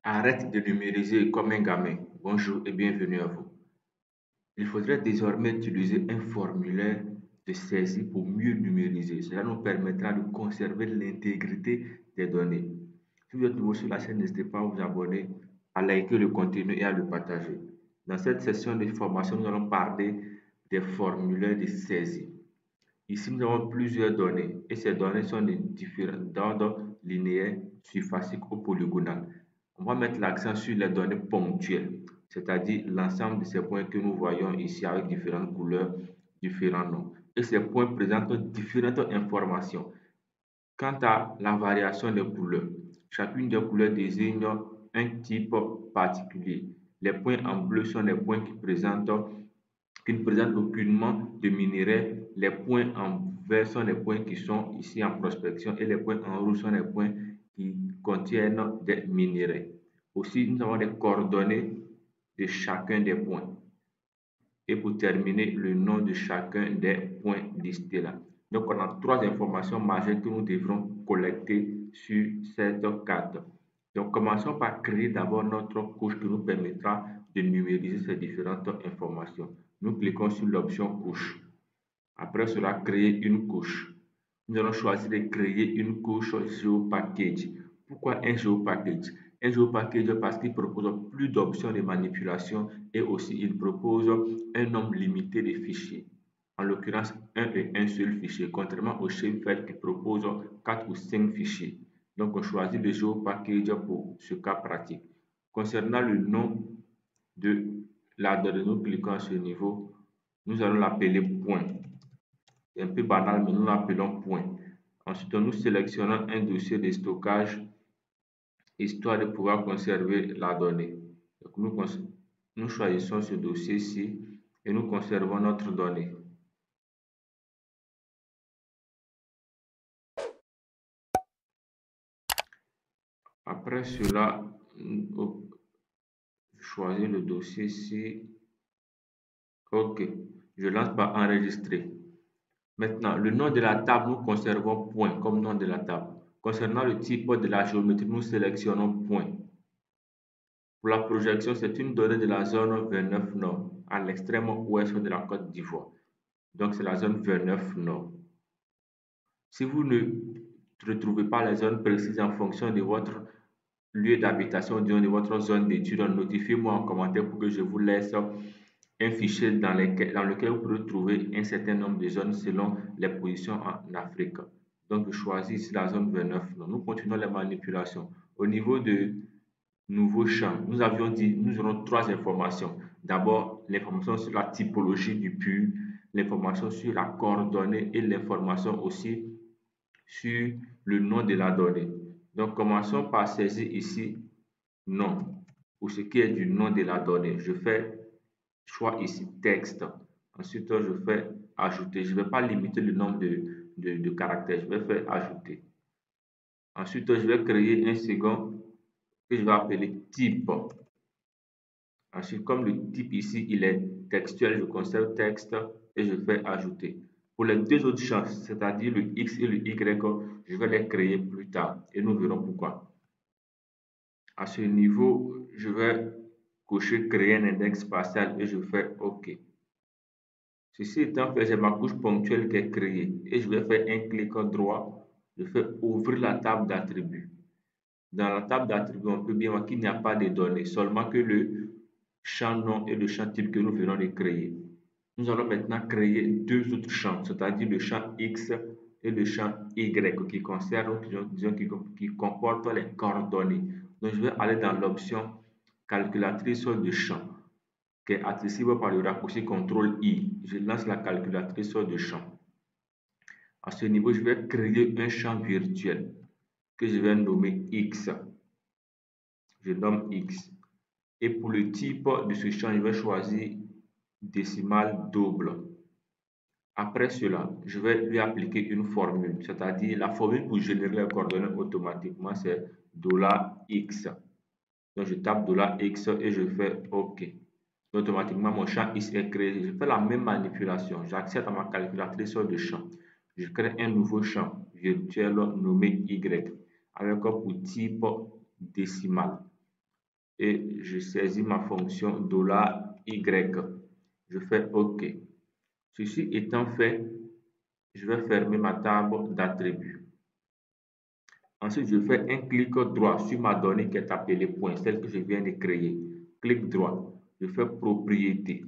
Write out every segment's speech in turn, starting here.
Arrête de numériser comme un gamin. Bonjour et bienvenue à vous. Il faudrait désormais utiliser un formulaire de saisie pour mieux numériser. Cela nous permettra de conserver l'intégrité des données. Si vous êtes nouveau sur la chaîne, n'hésitez pas à vous abonner, à liker le contenu et à le partager. Dans cette session de formation, nous allons parler des formulaires de saisie. Ici, nous avons plusieurs données et ces données sont de différents d'ordre linéaire, surfacique ou polygonal. On va mettre l'accent sur les données ponctuelles, c'est-à-dire l'ensemble de ces points que nous voyons ici avec différentes couleurs, différents noms. Et ces points présentent différentes informations. Quant à la variation des couleurs, chacune des couleurs désigne un type particulier. Les points en bleu sont les points qui ne présentent aucunement de minerais. Les points en vert sont les points qui sont ici en prospection et les points en rouge sont les points qui contiennent des minerais. Aussi, nous avons les coordonnées de chacun des points. Et pour terminer, le nom de chacun des points listés là. Donc, on a trois informations majeures que nous devrons collecter sur cette carte. Donc, commençons par créer d'abord notre couche qui nous permettra de numériser ces différentes informations. Nous cliquons sur l'option couche. Après cela, créer une couche. Nous allons choisir de créer une couche GeoPackage. Pourquoi un GeoPackage? Un GeoPackage parce qu'il propose plus d'options de manipulation et aussi il propose un nombre limité de fichiers. En l'occurrence, un et un seul fichier, contrairement au Shapefile qui propose 4 ou 5 fichiers. Donc, on choisit le GeoPackage pour ce cas pratique. Concernant le nom de la donnée, nous cliquons à ce niveau. Nous allons l'appeler point. C'est un peu banal, mais nous l'appelons point. Ensuite, nous sélectionnons un dossier de stockage histoire de pouvoir conserver la donnée. Donc, nous choisissons ce dossier-ci et nous conservons notre donnée. Après cela, je choisis le dossier-ci. OK. Je lance par enregistrer. Maintenant, le nom de la table, nous conservons point comme nom de la table. Concernant le type de la géométrie, nous sélectionnons point. Pour la projection, c'est une donnée de la zone 29 Nord, à l'extrême ouest de la Côte d'Ivoire. Donc, c'est la zone 29 Nord. Si vous ne retrouvez pas les zones précises en fonction de votre lieu d'habitation, de votre zone d'étude, notifiez-moi en commentaire pour que je vous laisse un fichier dans lequel vous pourrez trouver un certain nombre de zones selon les positions en Afrique. Donc, je choisis ici la zone 29. Nous continuons les manipulations. Au niveau de nouveau champ, nous avions dit nous aurons trois informations. D'abord, l'information sur la typologie du puits, l'information sur la coordonnée et l'information aussi sur le nom de la donnée. Donc, commençons par saisir ici nom. Pour ce qui est du nom de la donnée, je fais choix ici texte. Ensuite, je fais ajouter. Je ne vais pas limiter le nombre de caractères. Je vais faire ajouter. Ensuite, je vais créer un second que je vais appeler type. Ensuite, comme le type ici, il est textuel, je conserve texte et je fais ajouter. Pour les deux autres champs, c'est-à-dire le X et le Y, je vais les créer plus tard et nous verrons pourquoi. À ce niveau, je vais cocher créer un index spatial et je fais OK. Ceci étant fait, j'ai ma couche ponctuelle qui est créée et je vais faire un clic droit. Je fais ouvrir la table d'attributs. Dans la table d'attributs, on peut bien voir qu'il n'y a pas de données, seulement que le champ nom et le champ type que nous venons de créer. Nous allons maintenant créer deux autres champs, c'est-à-dire le champ X et le champ Y qui concernent, disons, qui comportent les coordonnées. Donc, je vais aller dans l'option calculatrice de champ qui est accessible par le raccourci CTRL-I. Je lance la calculatrice de champ. À ce niveau, je vais créer un champ virtuel que je vais nommer X. Je nomme X. Et pour le type de ce champ, je vais choisir décimal double. Après cela, je vais lui appliquer une formule, c'est-à-dire la formule pour générer les coordonnées automatiquement, c'est $x. Donc, je tape $x et je fais OK. Automatiquement, mon champ X est créé. Je fais la même manipulation. J'accède à ma calculatrice de champ. Je crée un nouveau champ virtuel nommé Y avec pour type décimal et je saisis ma fonction $y. Je fais OK. Ceci étant fait, je vais fermer ma table d'attributs. Ensuite, je fais un clic droit sur ma donnée qui est appelée point, celle que je viens de créer. Clic droit, je fais propriété.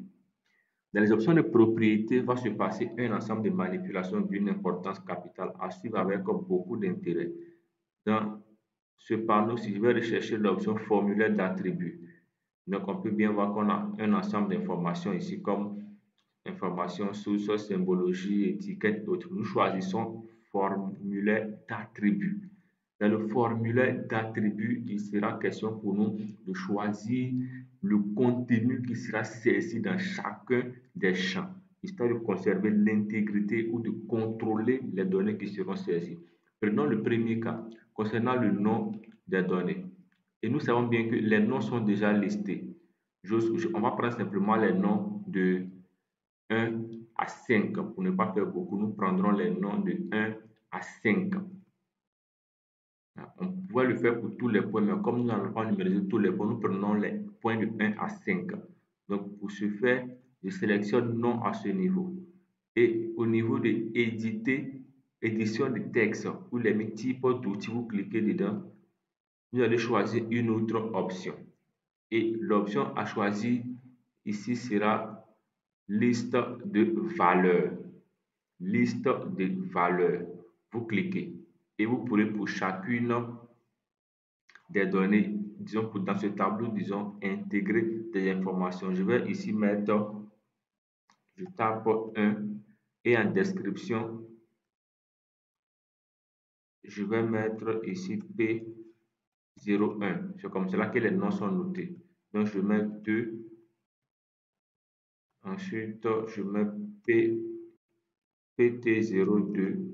Dans les options de propriété, va se passer un ensemble de manipulations d'une importance capitale à suivre avec beaucoup d'intérêt. Dans ce panneau-ci, je vais rechercher l'option formulaire d'attributs. Donc, on peut bien voir qu'on a un ensemble d'informations ici comme information, source, symbologie, étiquette et autres. Nous choisissons formulaire d'attributs. Dans le formulaire d'attributs, il sera question pour nous de choisir le contenu qui sera saisi dans chacun des champs, histoire de conserver l'intégrité ou de contrôler les données qui seront saisies. Prenons le premier cas, concernant le nom des données. Et nous savons bien que les noms sont déjà listés. On va prendre simplement les noms de 1 à 5. Pour ne pas faire beaucoup, nous prendrons les noms de 1 à 5. On pourrait le faire pour tous les points, mais comme nous n'allons pas numériser tous les points, nous prenons les points de 1 à 5. Donc, pour ce faire, je sélectionne non à ce niveau. Et au niveau de éditer, édition de texte, ou les types d'outils, vous cliquez dedans, vous allez choisir une autre option. Et l'option à choisir ici sera liste de valeurs. Liste de valeurs. Vous cliquez et vous pourrez pour chacune des données, disons dans ce tableau, disons intégrer des informations. Je vais ici mettre, je tape 1 et en description, je vais mettre ici P01. C'est comme cela que les noms sont notés. Donc je mets 2, ensuite je mets PT02,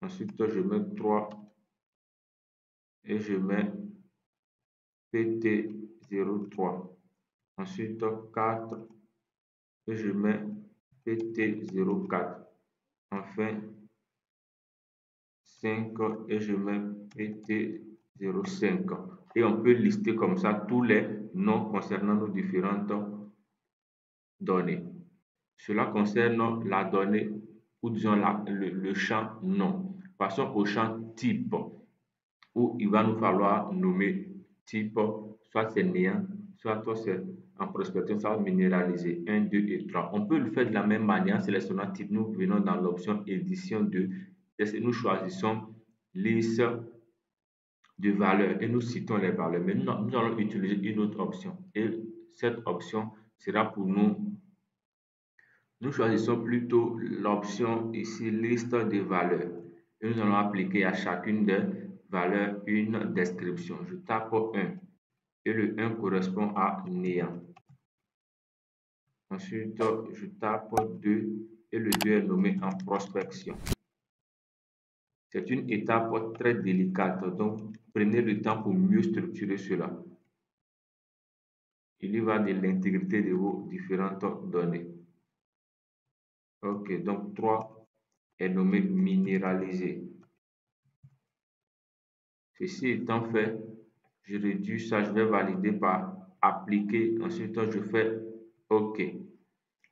ensuite je mets 3 et je mets PT03. Ensuite 4 et je mets PT04. Enfin 5 et je mets PT05. Et on peut lister comme ça tous les noms concernant nos différentes données. Cela concerne la donnée ou disons le champ nom. Passons au champ type où il va nous falloir nommer type, soit c'est néant, soit c'est en prospection, soit minéralisé, 1, 2 et 3. On peut le faire de la même manière en sélectionnant type. Nous venons dans l'option édition 2 et nous choisissons liste de valeurs et nous citons les valeurs. Mais nous allons utiliser une autre option et cette option sera pour nous. Nous choisissons plutôt l'option ici liste de valeurs et nous allons appliquer à chacune des valeurs une description. Je tape 1 et le 1 correspond à néant. Ensuite, je tape 2 et le 2 est nommé en prospection. C'est une étape très délicate, donc prenez le temps pour mieux structurer cela. Il y va de l'intégrité de vos différentes données. Ok, donc 3 est nommé minéralisé. Ceci étant fait, je réduis ça, je vais valider par appliquer, ensuite je fais OK.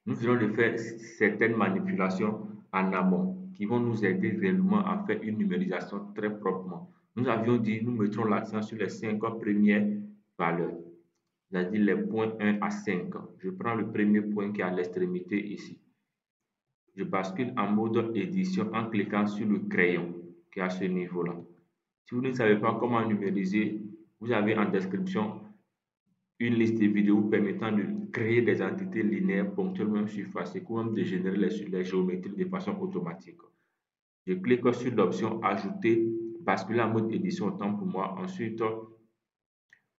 Nous venons de faire certaines manipulations en amont qui vont nous aider réellement à faire une numérisation très proprement. Nous avions dit, nous mettrons l'accent sur les 5 premières valeurs, c'est-à-dire les points 1 à 5. Je prends le premier point qui est à l'extrémité ici. Je bascule en mode édition en cliquant sur le crayon qui est à ce niveau-là. Si vous ne savez pas comment numériser, vous avez en description une liste de vidéos permettant de créer des entités linéaires ponctuellement surfacées ou même de générer les géométries de façon automatique. Je clique sur l'option ajouter, basculer en mode édition autant pour moi. Ensuite,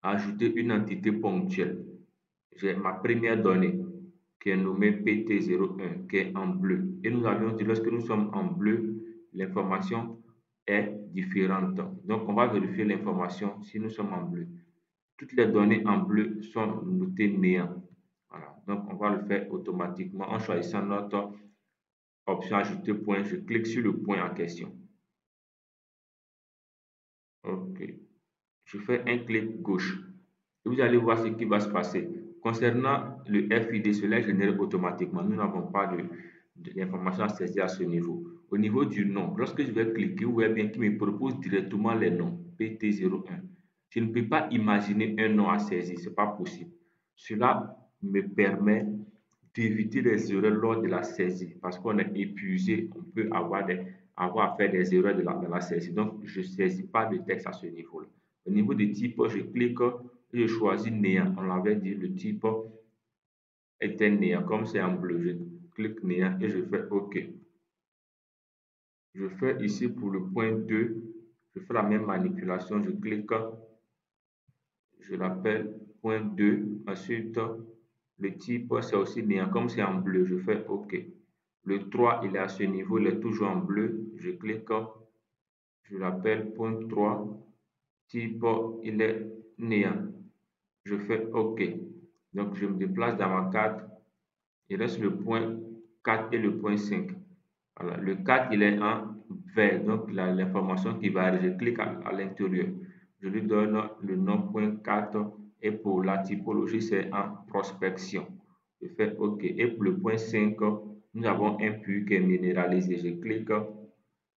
ajouter une entité ponctuelle. J'ai ma première donnée qui est nommée PT01 qui est en bleu. Et nous avions dit lorsque nous sommes en bleu, l'information est différente. Donc, on va vérifier l'information si nous sommes en bleu. Toutes les données en bleu sont notées néant. Voilà. Donc, on va le faire automatiquement en choisissant notre option ajouter point, je clique sur le point en question. Ok, je fais un clic gauche. Et vous allez voir ce qui va se passer. Concernant le FID, cela est généré automatiquement. Nous n'avons pas de l'information à saisir à ce niveau. Au niveau du nom, lorsque je vais cliquer, vous voyez bien qu'il me propose directement les noms PT01. Je ne peux pas imaginer un nom à saisir, ce n'est pas possible. Cela me permet d'éviter les erreurs lors de la saisie parce qu'on est épuisé, on peut avoir à faire des erreurs dans la saisie. Donc, je ne saisis pas le texte à ce niveau-là. Au niveau des types, je clique et je choisis néant. On l'avait dit, le type était néant. Comme c'est en bleu, je clique néant et je fais OK. Je fais ici pour le point 2, je fais la même manipulation, je clique, je l'appelle point 2. Ensuite, le type, c'est aussi néant. Comme c'est en bleu, je fais OK. Le 3, il est à ce niveau, il est toujours en bleu. Je clique, je l'appelle point 3. Type, il est néant. Je fais OK. Donc, je me déplace dans ma carte. Il reste le point 4 et le point 5. Voilà. Le 4, il est en vert. Donc, l'information qui va, je clique à l'intérieur. Je lui donne le nom point 4 et pour la typologie, c'est en prospection. Je fais OK. Et pour le point 5, nous avons un puits qui est minéralisé. Je clique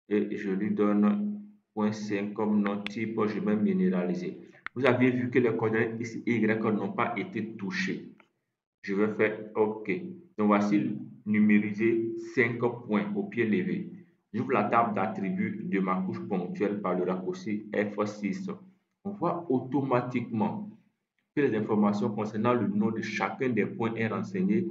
et je lui donne point 5 comme nom type, je vais minéraliser. Vous avez vu que les coordonnées X et Y n'ont pas été touchées. Je vais faire OK. Donc voici numériser 5 points au pied levé. J'ouvre la table d'attributs de ma couche ponctuelle par le raccourci F6. On voit automatiquement que les informations concernant le nom de chacun des points est renseigné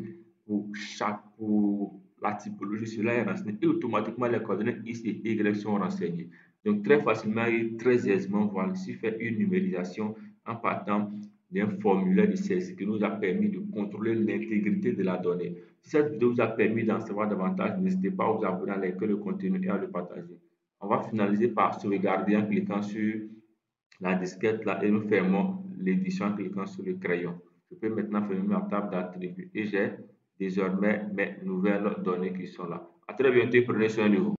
pour la typologie, cela est renseigné et automatiquement les coordonnées X et Y sont renseignées. Donc très facilement et très aisément, voilà, ici fait une numérisation en partant d'un formulaire de saisie qui nous a permis de contrôler l'intégrité de la donnée. Si cette vidéo vous a permis d'en savoir davantage, n'hésitez pas à vous abonner, à liker le contenu et à le partager. On va finaliser par sauvegarder en cliquant sur la disquette là et nous fermons l'édition en cliquant sur le crayon. Je peux maintenant fermer ma table d'attributs et j'ai désormais mes nouvelles données qui sont là. À très bientôt, prenez soin de vous.